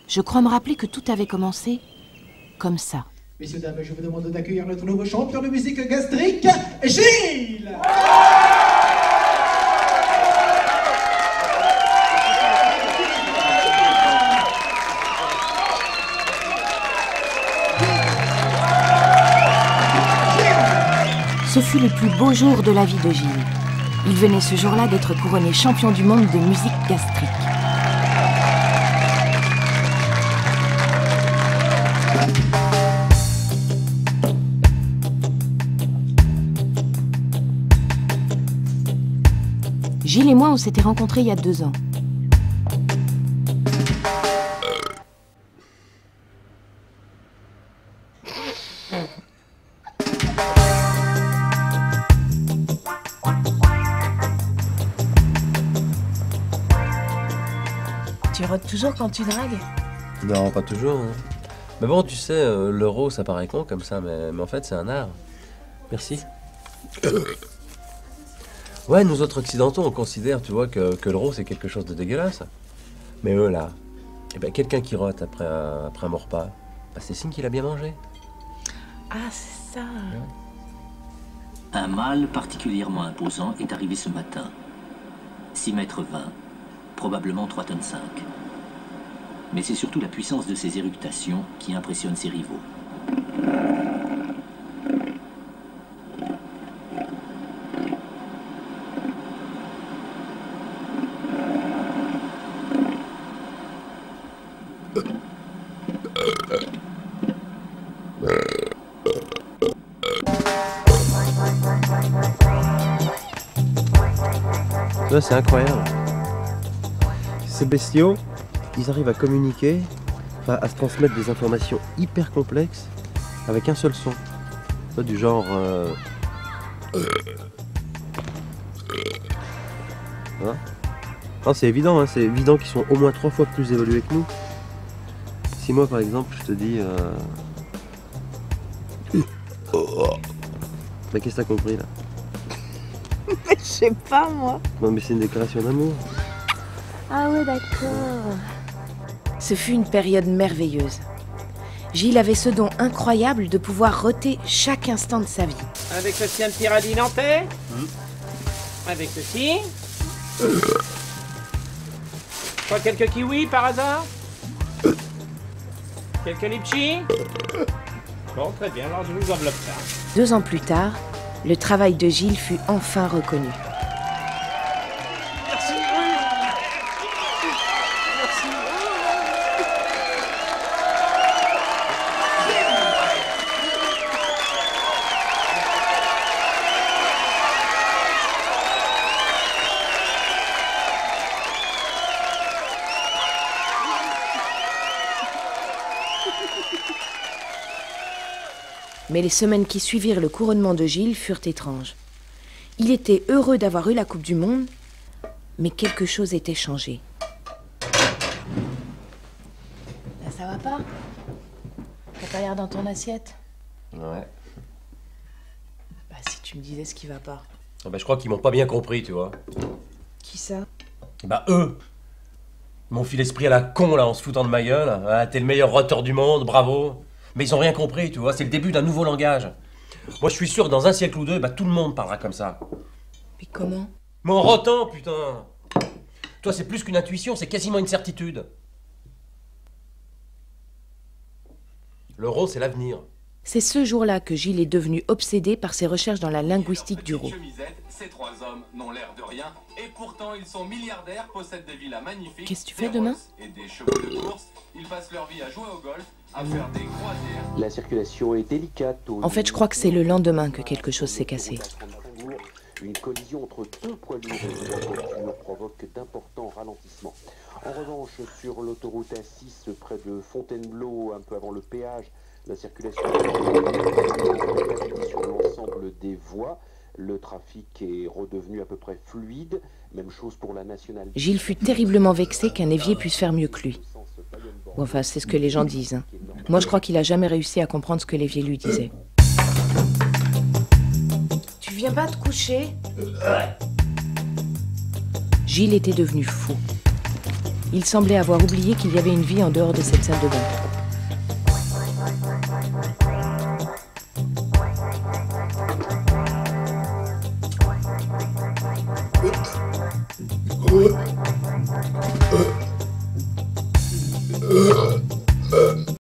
je crois me rappeler que tout avait commencé comme ça. Messieurs, dames, je vous demande d'accueillir notre nouveau champion de musique gastrique, Gilles! Ce fut le plus beau jour de la vie de Gilles. Il venait ce jour-là d'être couronné champion du monde de musique gastrique. Gilles et moi, on s'était rencontrés il y a 2 ans. Tu rôdes toujours quand tu dragues? Non, pas toujours. Hein. Mais bon, tu sais, l'euro, ça paraît con comme ça, mais en fait, c'est un art. Merci. Ouais, nous autres occidentaux, on considère, tu vois, que l'euro, c'est quelque chose de dégueulasse. Mais eux, là, eh ben, quelqu'un qui rote après un bon repas, bah, c'est signe qu'il a bien mangé. Ah, c'est ça. Ouais. Un mâle particulièrement imposant est arrivé ce matin. 6 mètres 20, probablement 3 tonnes 5. Mais c'est surtout la puissance de ses éructations qui impressionne ses rivaux. Là, c'est incroyable. Ces bestiaux, ils arrivent à communiquer, enfin, à se transmettre des informations hyper complexes avec un seul son. Pas du genre... Hein? Non, c'est évident, hein, c'est évident qu'ils sont au moins 3 fois plus évolués que nous. Si moi, par exemple, je te dis... Mais qu'est-ce que t'as compris, là? Je sais pas, moi. Non, mais c'est une déclaration d'amour. Ah ouais, d'accord. Ce fut une période merveilleuse. Gilles avait ce don incroyable de pouvoir roter chaque instant de sa vie. Avec ceci un petit radis nantais. Avec ceci. Pas quelques kiwis par hasard? Quelques litchis? Bon, très bien, alors je vous enveloppe ça. 2 ans plus tard, le travail de Gilles fut enfin reconnu. Merci. Merci. Mais les semaines qui suivirent le couronnement de Gilles furent étranges. Il était heureux d'avoir eu la Coupe du Monde, mais quelque chose était changé. Là, ça va pas? T'as pas l'air dans ton assiette? Ouais. Bah, si tu me disais ce qui va pas. Ah bah, je crois qu'ils m'ont pas bien compris, tu vois. Qui ça? Bah eux, ils m'ont filé l'esprit à la con, là, en se foutant de ma gueule. Ah, t'es le meilleur roteur du monde, bravo. Mais ils ont rien compris, tu vois, c'est le début d'un nouveau langage. Moi, je suis sûr que dans un siècle ou 2, bah, tout le monde parlera comme ça. Mais comment? Mais en rotant, putain. Toi, c'est plus qu'une intuition, c'est quasiment une certitude. L'euro, c'est l'avenir. C'est ce jour-là que Gilles est devenu obsédé par ses recherches dans la linguistique du rot. Ces 3 hommes n'ont l'air de rien, et pourtant ils sont milliardaires, possèdent des villas magnifiques. Qu'est-ce que tu fais demain? Et des chevaux de course. Ils passent leur vie à jouer au golf, à faire des croisières. La circulation est délicate. En fait, je crois que c'est le lendemain que quelque chose s'est cassé. Une collision entre 2 poids lourds et 3 voitures provoque d'importants ralentissements. En revanche, sur l'autoroute A6, près de Fontainebleau, un peu avant le péage, la circulation est sur l'ensemble des voies. Le trafic est redevenu à peu près fluide. Même chose pour la nationale. Gilles fut terriblement vexé qu'un évier puisse faire mieux que lui. Ou enfin, c'est ce que les gens disent. Hein. Moi, je crois qu'il a jamais réussi à comprendre ce que l'évier lui disait. Tu viens pas te coucher? Gilles était devenu fou. Il semblait avoir oublié qu'il y avait une vie en dehors de cette salle de bain.